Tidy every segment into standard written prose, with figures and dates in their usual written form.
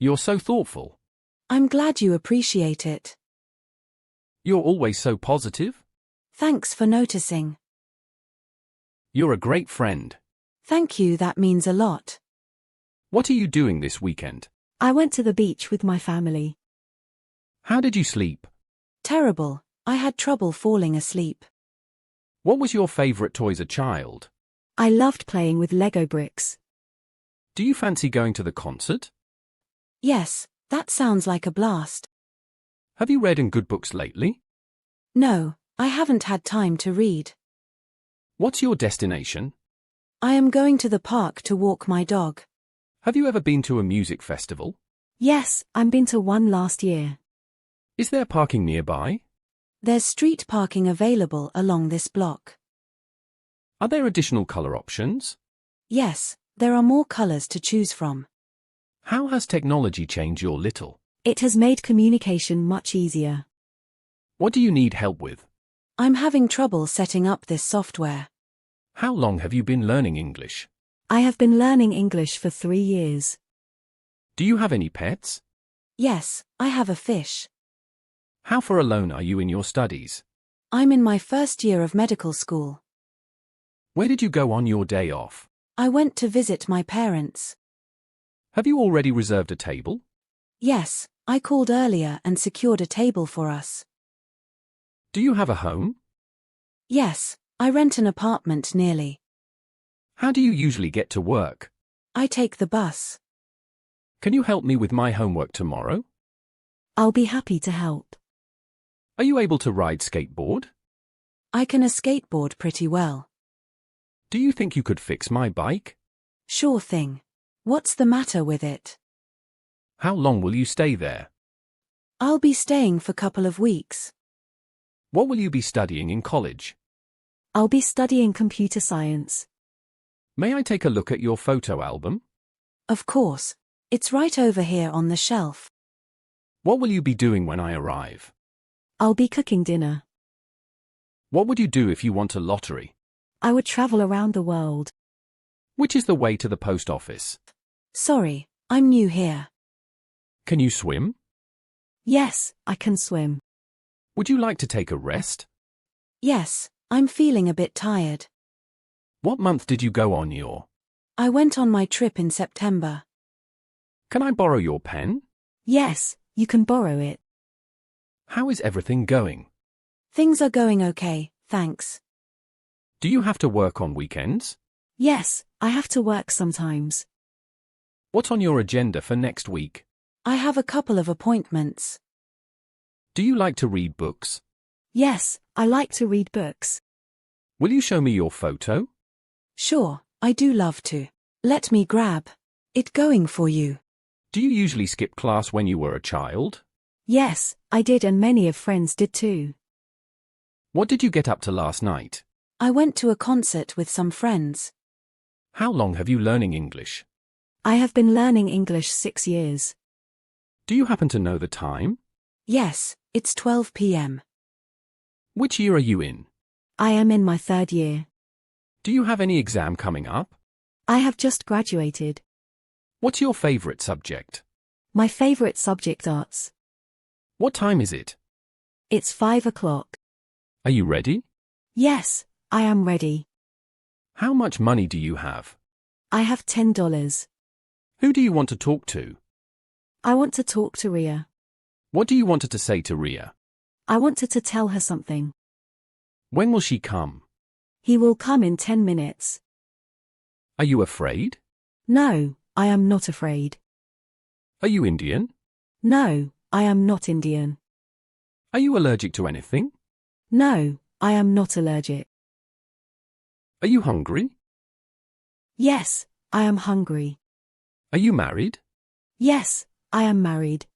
You're so thoughtful. I'm glad you appreciate it. You're always so positive. Thanks for noticing. You're a great friend. Thank you, that means a lot. What are you doing this weekend? I went to the beach with my family. How did you sleep? Terrible. I had trouble falling asleep. What was your favorite toy as a child? I loved playing with Lego bricks. Do you fancy going to the concert? Yes, that sounds like a blast. Have you read any good books lately? No, I haven't had time to read. What's your destination? I am going to the park to walk my dog. Have you ever been to a music festival? Yes, I've been to one last year. Is there parking nearby? There's street parking available along this block. Are there additional color options? Yes, there are more colors to choose from. How has technology changed your little? It has made communication much easier. What do you need help with? I'm having trouble setting up this software. How long have you been learning English? I have been learning English for 3 years. Do you have any pets? Yes, I have a fish. How far along are you in your studies? I'm in my first year of medical school. Where did you go on your day off? I went to visit my parents. Have you already reserved a table? Yes, I called earlier and secured a table for us. Do you have a home? Yes, I rent an apartment nearly. How do you usually get to work? I take the bus. Can you help me with my homework tomorrow? I'll be happy to help. Are you able to ride skateboard? I can skateboard pretty well. Do you think you could fix my bike? Sure thing. What's the matter with it? How long will you stay there? I'll be staying for a couple of weeks. What will you be studying in college? I'll be studying computer science. May I take a look at your photo album? Of course. It's right over here on the shelf. What will you be doing when I arrive? I'll be cooking dinner. What would you do if you won a lottery? I would travel around the world. Which is the way to the post office? Sorry, I'm new here. Can you swim? Yes, I can swim. Would you like to take a rest? Yes, I'm feeling a bit tired. What month did you go on your? I went on my trip in September. Can I borrow your pen? Yes, you can borrow it. How is everything going? Things are going okay, thanks. Do you have to work on weekends? Yes, I have to work sometimes. What's on your agenda for next week? I have a couple of appointments. Do you like to read books? Yes, I like to read books. Will you show me your photo? Sure, I do love to. Let me grab it going for you. Do you usually skip class when you were a child? Yes, I did, and many of friends did too. What did you get up to last night? I went to a concert with some friends. How long have you learning English? I have been learning English 6 years. Do you happen to know the time? Yes, it's 12 p.m. Which year are you in? I am in my 3rd year. Do you have any exam coming up? I have just graduated. What's your favorite subject? My favorite subject, arts. What time is it? It's 5 o'clock. Are you ready? Yes, I am ready. How much money do you have? I have $10. Who do you want to talk to? I want to talk to Ria. What do you want her to say to Ria? I wanted to tell her something. When will she come? He will come in 10 minutes. Are you afraid? No, I am not afraid. Are you Indian? No, I am not Indian. Are you allergic to anything? No, I am not allergic. Are you hungry? Yes, I am hungry. Are you married? Yes, I am married.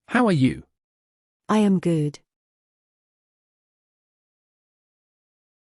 How are you? I am good.